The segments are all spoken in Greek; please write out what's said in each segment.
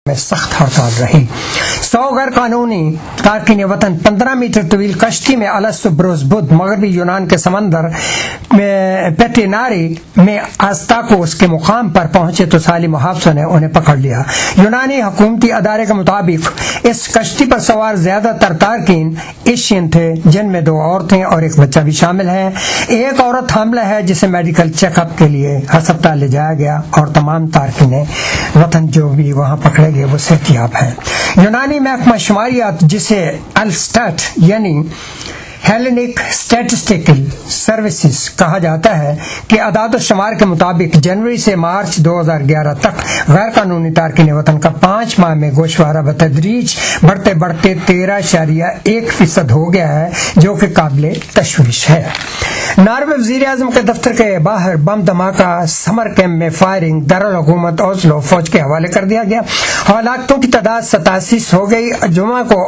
میں سخت ہڑتال رہی۔ 100 غیر قانونی تارکین وطن 15 میٹر طویل کشتی میں السو بروز بدھ مغربی یونان کے سمندر پیٹیناری میں آستاکوس کے مقام پر پہنچے تو سالی محافظوں نے انہیں پکڑ لیا۔ یونانی حکومتی ادارے کے مطابق اس کشتی پر سوار زیادہ تر تارکین ایشین تھے، جن میں 2 عورتیں اور ایک بچہ بھی شامل ہیں۔ ایک عورت حاملہ ہے جسے میڈیکل چیک اپ کے لیے ہسپتال لے جایا گیا اور تمام تارکین وطن جو بھی وہاں پکڑے گئے وہ صحت یاب ہیں۔ یونانی محکمہ شماریات جسے السٹیٹ یعنی ہیلینک اسٹیٹسٹیکل سروسز کہا جاتا ہے کہ اعداد و شمار کے مطابق جنوری سے مارچ 2011 تک غیر قانونی تارکین وطن کا 5 ماہ میں گوشوارہ بتدریج بڑھتے بڑھتے 13.1% ہو گیا ہے، جو کہ قابل تشویش ہے۔ ناروے وزیر اعظم کے دفتر کے باہر بم دھماکہ، سمر کیمپ میں فائرنگ، دارالحکومت اوزلو فوج کے حوالے کر دیا گیا۔ ہلاکتوں کی تعداد 87 ہو گئی۔ جمعہ کو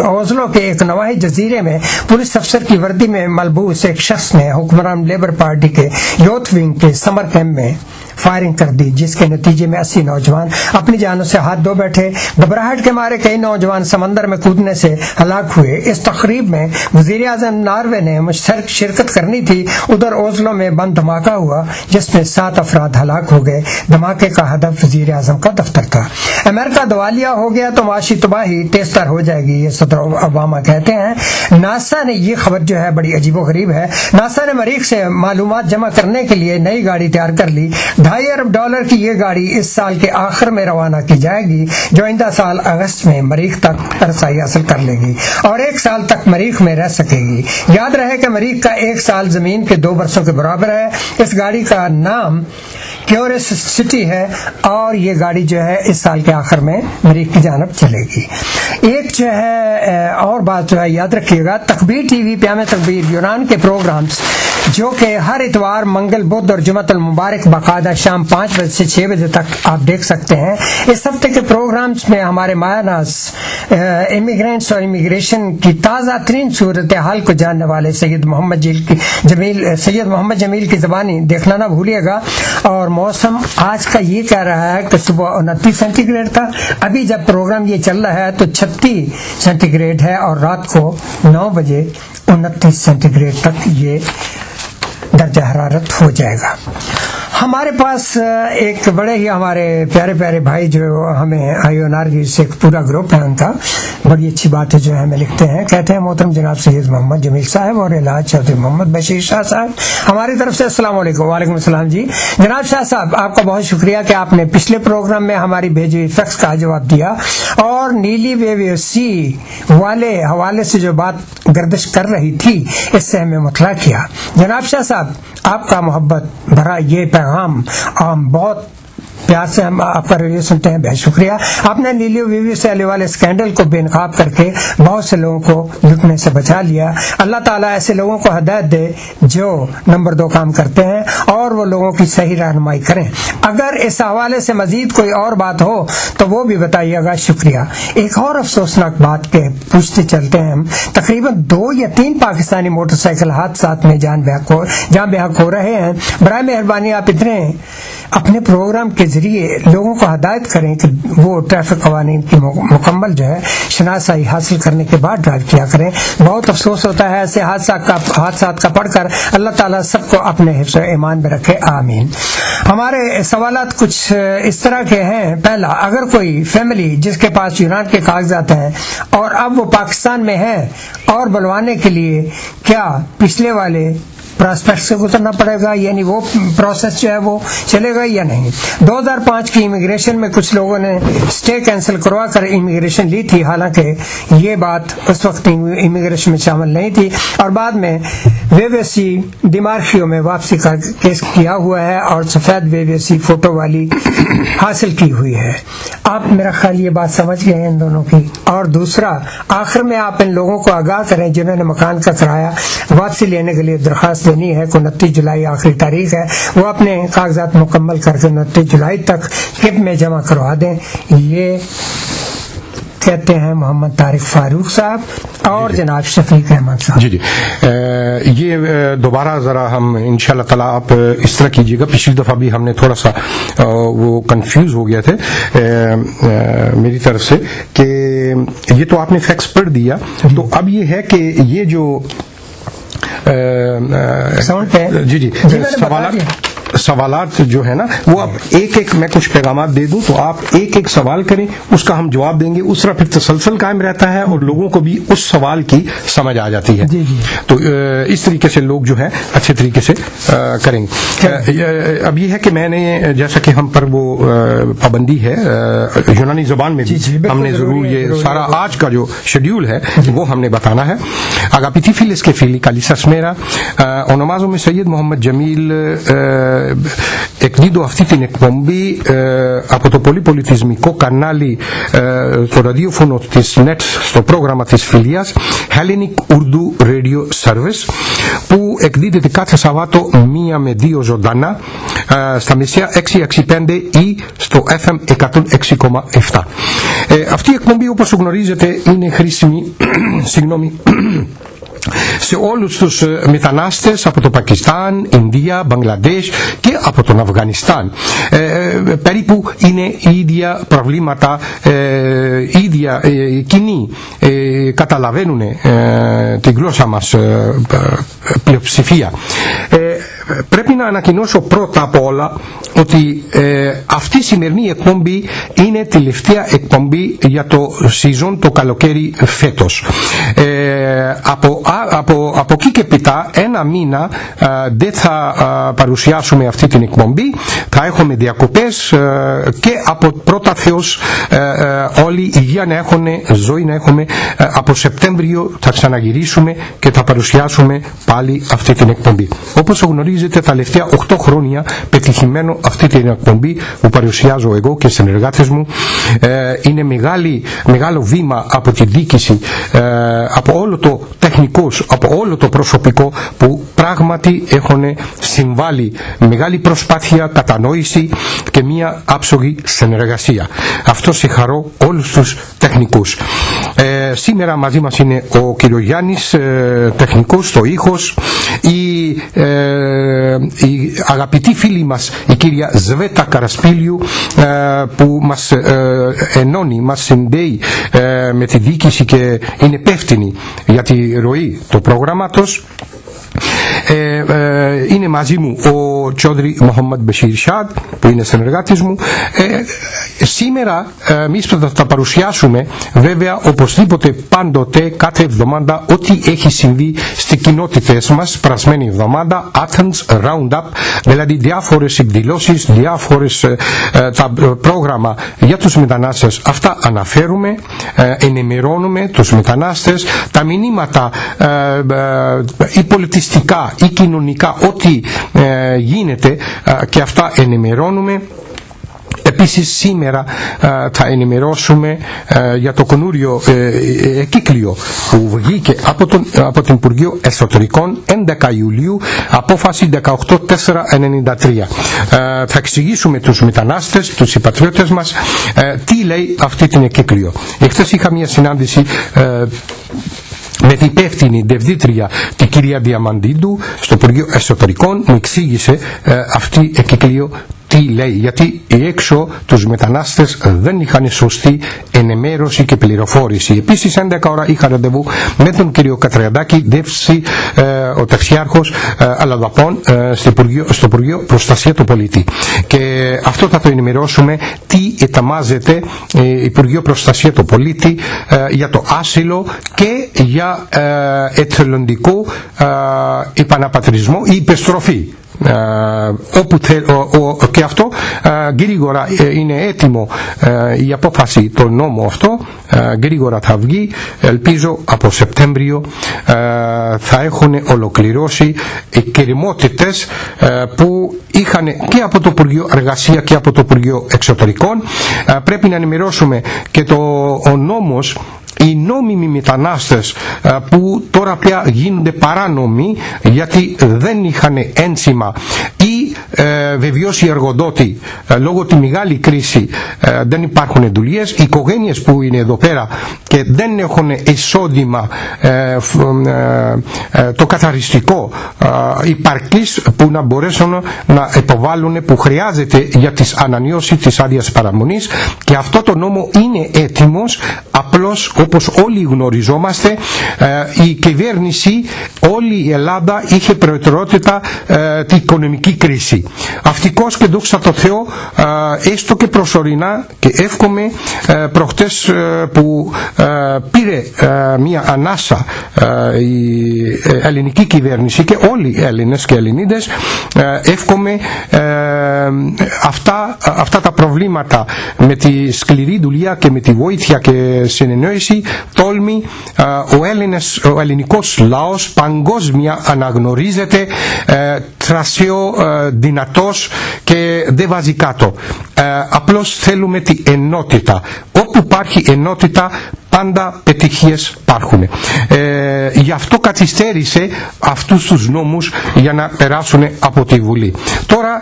اوزلو کے ایک نواحی جزیرے میں پولیس افسر کی وردی میں ملبوس ایک شخص نے حکمران لیبر پارٹی کے یوتھ ونگ کے سمر کیمپ میں فائرنگ کر دی، جس کے نتیجے میں 80 نوجوان اپنی جانوں سے ہاتھ دھو بیٹھے۔ گھبراہٹ کے مارے کئی نوجوان سمندر میں کودنے سے ہلاک ہوئے۔ اس تقریب میں وزیر اعظم ناروے نے شرکت کرنی تھی۔ ادھر اوزلو میں بم دھماکہ ہوا جس میں 7 افراد ہلاک ہو گئے۔ دھماکے کا ہدف وزیر اعظم کا دفتر تھا۔ امریکہ دیوالیہ ہو گیا تو معاشی تباہی تیز تر ہو جائے گی، یہ صدر اوباما کہتے ہیں۔ ناسا نے یہ خبر جو ہے بڑی عجیب و غریب ہے۔ ناسا نے مریخ سے معلومات جمع کرنے کے لیے نئی گاڑی تیار کر لی۔ $2.5 ارب کی یہ گاڑی اس سال کے آخر میں روانہ کی جائے گی، جو آئندہ سال اگست میں مریخ تک رسائی حاصل کر لے گی اور 1 سال تک مریخ میں رہ سکے گی۔ یاد رہے کہ مریخ کا 1 سال زمین کے 2 برسوں کے برابر ہے۔ اس گاڑی کا نام کیوریوسٹی ہے اور یہ گاڑی جو ہے اس سال کے آخر میں مریخ کی جانب چلے گی۔ ایک جو ہے اور بات جو ہے یاد رکھیے گا، تکبیر ٹی وی پیام تکبیر یونان کے پروگرامز جو کہ ہر اتوار، منگل، بدھ اور جمعۃ المبارک باقاعدہ شام 5 بجے سے 6 بجے تک آپ دیکھ سکتے ہیں۔ اس ہفتے کے پروگرامز میں ہمارے ماہ ناز امیگرینٹس اور امیگریشن کی تازہ ترین صورتحال کو جاننے والے سید محمد جمیل کی زبانی دیکھنا نہ بھولیے گا۔ اور موسم آج کا یہ کہہ رہا ہے کہ صبح 29 سینٹی گریڈ تھا، ابھی جب پروگرام یہ چل رہا ہے تو 36 سینٹی گریڈ ہے اور رات کو 9 بجے 29 سینٹی گریڈ تک یہ درجہ حرارت ہو جائے گا۔ ہمارے پاس ایک بڑے ہی ہمارے پیارے پیارے بھائی جو ہمیں آئیونار سے ایک پورا گروپ ہے، ان کا بڑی اچھی بات ہے جو ہمیں لکھتے ہیں، کہتے ہیں محترم جناب سید محمد جمیل صاحب اور الحاج چودھری محمد بشیر شاہ صاحب، ہماری طرف سے السلام علیکم۔ وعلیکم السلام جی جناب شاہ صاحب، آپ کا بہت شکریہ کہ آپ نے پچھلے پروگرام میں ہماری بھیجی ہوئی فیکس کا جواب دیا اور نیلی ویوسی والے حوالے سے جو بات گردش کر رہی تھی اس سے ہمیں مطلع کیا۔ جناب شاہ صاحب، آپ کا محبت بھرا یہ پیغام بہت پیار سے ہم آپ کا ریڈیو سنتے ہیں، بہت شکریہ۔ آپ نے نیلیو ویوی سے علی والے اسکینڈل کو بے نقاب کر کے بہت سے لوگوں کو لٹنے سے بچا لیا۔ اللہ تعالیٰ ایسے لوگوں کو ہدایت دے جو نمبر 2 کام کرتے ہیں اور وہ لوگوں کی صحیح رہنمائی کریں۔ اگر اس حوالے سے مزید کوئی اور بات ہو تو وہ بھی بتائیے گا، شکریہ۔ ایک اور افسوسناک بات کے پوچھتے چلتے ہیں ہم، تقریباً 2 یا 3 پاکستانی موٹر سائیکل حادثات میں جان بحق ہو رہے ہیں۔ برائے مہربانی آپ اپنے پروگرام کے ذریعے لوگوں کو ہدایت کریں کہ وہ ٹریفک قوانین کی مکمل جو ہے شناسائی حاصل کرنے کے بعد ڈرائیو کیا کریں۔ بہت افسوس ہوتا ہے ایسے حادثات کا پڑھ کر۔ اللہ تعالیٰ سب کو اپنے حفظ و ایمان میں رکھے، آمین۔ ہمارے سوالات کچھ اس طرح کے ہیں۔ پہلا، اگر کوئی فیملی جس کے پاس یونان کے کاغذات ہیں اور اب وہ پاکستان میں ہے اور بلوانے کے لیے کیا پچھلے والے پراسپیکٹ سے گزرنا پڑے گا، یعنی وہ پروسیس جو ہے وہ چلے گا یا نہیں؟ 2005 کی امیگریشن میں کچھ لوگوں نے سٹے کینسل کروا کر امیگریشن لی تھی، حالانکہ یہ بات اس وقت امیگریشن میں شامل نہیں تھی، اور بعد میں ویویسی ڈیمارشیو میں واپسی کا کیس کیا ہوا ہے اور سفید ویویسی فوٹو والی حاصل کی ہوئی ہے۔ آپ میرا خیال یہ بات سمجھ گئے ہیں ان دونوں کی۔ اور دوسرا، آخر میں آپ ان لوگوں کو آگاہ کریں جنہوں نے مکان کا کرایہ واپسی لینے کے لیے درخواست دینی ہے، کو 29 جولائی آخری تاریخ ہے، وہ اپنے کاغذات مکمل کر کے 29 جولائی تک کپ میں جمع کروا دیں۔ یہ کہتے ہیں محمد طارق فاروق صاحب اور جناب شفیق احمد صاحب. جی یہ دوبارہ ذرا ہم انشاءاللہ تعالیٰ آپ اس طرح کیجیے گا. پچھلی دفعہ بھی ہم نے تھوڑا سا وہ کنفیوز ہو گیا تھے میری طرف سے کہ یہ تو آپ نے فیکس پڑھ دیا. تو اب یہ ہے کہ یہ جو جی سوالات جو ہے نا وہ اب ایک ایک میں کچھ پیغامات دے دوں تو آپ ایک ایک سوال کریں, اس کا ہم جواب دیں گے. اس طرح پھر تسلسل قائم رہتا ہے اور لوگوں کو بھی اس سوال کی سمجھ آ جاتی ہے. تو اس طریقے سے لوگ جو ہے اچھے طریقے سے کریں گے. اب یہ ہے کہ میں نے جیسا کہ ہم پر وہ پابندی ہے یونانی زبان میں بھی ہم نے ضرور یہ سارا آج کا جو شیڈیول ہے وہ ہم نے بتانا ہے. Αγαπητοί φίλες και φίλοι, καλή σας μέρα. Ονομάζομαι Σαγίδ Μοχαμμέντ Τζαμίλ. Εκδίδω αυτή την εκπομπή από το πολύ πολιτισμικό κανάλι το ραδιόφωνο της NET στο πρόγραμμα της φιλίας Hellenic Urdu Radio Service, που εκδίδεται κάθε Σαββάτο 1 με 2 ζωντανά στα μεσαία 665 ή στο FM 106,7. Αυτή η εκπομπή, όπως γνωρίζετε, είναι χρήσιμη σε όλους τους μετανάστες από το Πακιστάν, Ινδία, Μπαγκλαντές και από τον Αφγανιστάν. Περίπου είναι ίδια προβλήματα, ίδια κοινή, καταλαβαίνουν τη γλώσσα μας πλειοψηφία. Πρέπει να ανακοινώσω πρώτα απ' όλα ότι αυτή η σημερινή εκπομπή είναι τελευταία εκπομπή για το season, το καλοκαίρι φέτος. Από εκεί και πιτά, ένα μήνα δεν θα παρουσιάσουμε αυτή την εκπομπή, θα έχουμε διακοπές και από πρώτα Θεός όλοι υγεία να έχουν, ζωή να έχουμε. Από Σεπτέμβριο θα ξαναγυρίσουμε και θα παρουσιάσουμε πάλι αυτή την εκπομπή. Όπως γνωρίζετε, τα τελευταία 8 χρόνια πετυχημένο αυτή την εκπομπή που παρουσιάζω εγώ και συνεργάτες μου. Είναι μεγάλο βήμα από τη διοίκηση, από όλο το τεχνικός, από όλο το προσωπικό που πράγματι έχουν συμβάλει μεγάλη προσπάθεια, κατανόηση και μια άψογη συνεργασία. Αυτό συγχαρώ όλους τους τεχνικούς. Σήμερα μαζί μας είναι ο κύριο Γιάννης, τεχνικός στο ήχος, η αγαπητή φίλη μας η κυρία Σβέτα Καρασπίλιου που μας ενώνει, μας συνδέει με τη διοίκηση και είναι υπεύθυνη για τη ροή του προγράμματος. Είναι μαζί μου ο Τσόδρι Μοχαμμέντ Μπεσίρ Σιάντ που είναι συνεργάτης μου. Σήμερα εμείς θα τα παρουσιάσουμε βέβαια οπωσδήποτε πάντοτε κάθε εβδομάδα ό,τι έχει συμβεί στις κοινότητες μας. Περασμένη εβδομάδα Athens Roundup, δηλαδή διάφορες εκδηλώσεις, τα πρόγραμμα για τους μετανάστες, αυτά αναφέρουμε, ενημερώνουμε τους μετανάστες, τα μηνύματα ή πολιτιστικά ή κοινωνικά, ό,τι γίνεται και αυτά ενημερώνουμε. Επίσης σήμερα θα ενημερώσουμε για το καινούριο κύκλιο που βγήκε από την Υπουργείο Εσωτερικών 11 Ιουλίου, απόφαση 18493. Θα εξηγήσουμε τους μετανάστες, τους συμπατριώτες μας τι λέει αυτή την κύκλιο. Εχθές είχα μια συνάντηση με την υπεύθυνη διευθύντρια την κυρία Διαμαντίδου στο Υπουργείο Εσωτερικών. Μου εξήγησε αυτή η κύκλιο τι λέει, γιατί έξω τους μετανάστες δεν είχαν σωστή ενημέρωση και πληροφόρηση. Επίσης 11 ώρα είχα ραντεβού με τον κύριο Κατριαντάκη, Δεύση, ο ταξιάρχος Αλλαδαπών στο Υπουργείο Προστασία του Πολίτη. Και αυτό θα το ενημερώσουμε τι ετοιμάζεται Υπουργείο Προστασία του Πολίτη για το άσυλο και για εθελοντικό επαναπατρισμό ή επιστροφή. Και αυτό γρήγορα είναι έτοιμο η απόφαση, το νόμο αυτό γρήγορα θα βγει. Ελπίζω από Σεπτέμβριο θα έχουν ολοκληρώσει οι κεριμότητες που είχαν και από το Υπουργείο Εργασία και από το Υπουργείο Εξωτερικών. Πρέπει να ενημερώσουμε και ο νόμος, οι νόμιμοι μετανάστες που τώρα πια γίνονται παράνομοι γιατί δεν είχαν ένσημα ή βεβαίως οι εργοδότοι λόγω τη μεγάλη κρίση δεν υπάρχουν δουλειές, οι οικογένειες που είναι εδώ πέρα και δεν έχουν εισόδημα το καθαριστικό υπαρκής που να μπορέσουν να υποβάλουν που χρειάζεται για τις ανανεώσεις της άδειας παραμονής, και αυτό το νόμο είναι έτοιμος. Απλώς όπως όλοι γνωριζόμαστε, η κυβέρνηση, όλη η Ελλάδα είχε προτεραιότητα την οικονομική κρίση. Αυτικός και δόξα τω Θεώ, έστω και προσωρινά, και εύχομαι προχτές που πήρε μια ανάσα η ελληνική κυβέρνηση και όλοι οι Έλληνες και Ελληνίδες, εύχομαι αυτά τα προβλήματα με τη σκληρή δουλειά και με τη βοήθεια και συνεννόηση, τόλμη, ο ελληνικός λαός παγκόσμια αναγνωρίζεται τρασαίο, δυνατός και δεν βάζει κάτω. Απλώς θέλουμε την ενότητα. Όπου υπάρχει ενότητα πάντα επιτυχίες υπάρχουν. Γι' αυτό καθυστέρησε αυτούς τους νόμους για να περάσουν από τη Βουλή. Τώρα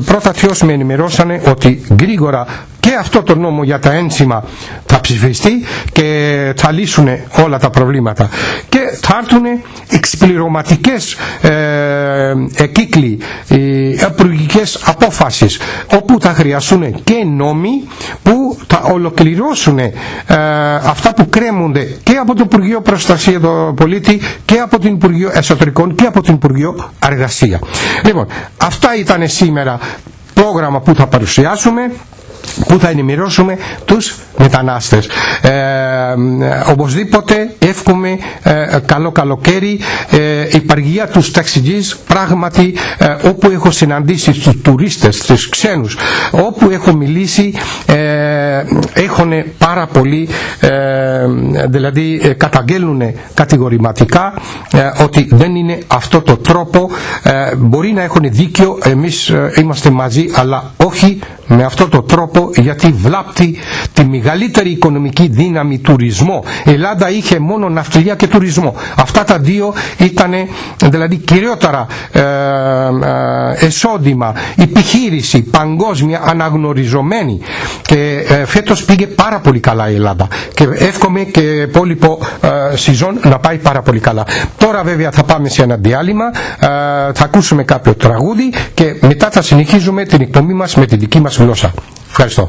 πρώτα Θεός με ενημερώσανε ότι γρήγορα και αυτό το νόμο για τα ένσημα θα ψηφιστεί και θα λύσουν όλα τα προβλήματα και θα έρθουν εξπληρωματικές κύκλοι, υπουργικές απόφασεις, όπου θα χρειαστούν και νόμοι που θα ολοκληρώσουν αυτά που κρέμονται και από το Υπουργείο Προστασία του Πολίτη και από την Υπουργείο Εσωτερικών και από την Υπουργείο Εργασία. Λοιπόν, αυτά ήταν σήμερα πρόγραμμα που θα παρουσιάσουμε, που θα ενημερώσουμε τους μετανάστες. Οπωσδήποτε εύχομαι καλό καλοκαίρι. Η Υπουργεία τους ταξιτζής, πράγματι όπου έχω συναντήσει τους τουρίστες, τους ξένους, όπου έχω μιλήσει, έχουν πάρα πολύ, δηλαδή καταγγέλνουν κατηγορηματικά ότι δεν είναι αυτό το τρόπο. Μπορεί να έχουν δίκιο, εμείς είμαστε μαζί, αλλά όχι με αυτό το τρόπο, γιατί βλάπτει τη μεγαλύτερη οικονομική δύναμη, τουρισμό. Η Ελλάδα είχε μόνο ναυτιλία και τουρισμό. Αυτά τα δύο ήταν δηλαδή κυριότερα εισόδημα, επιχείρηση παγκόσμια αναγνωριζομένη, και φέτος πήγε πάρα πολύ καλά η Ελλάδα και εύχομαι και υπόλοιπο σεζόν να πάει πάρα πολύ καλά. Τώρα βέβαια θα πάμε σε ένα διάλειμμα, θα ακούσουμε κάποιο τραγούδι και μετά θα συνεχίζουμε την εκπομπή μας με τη δική μας γλώσσα. Ευχαριστώ.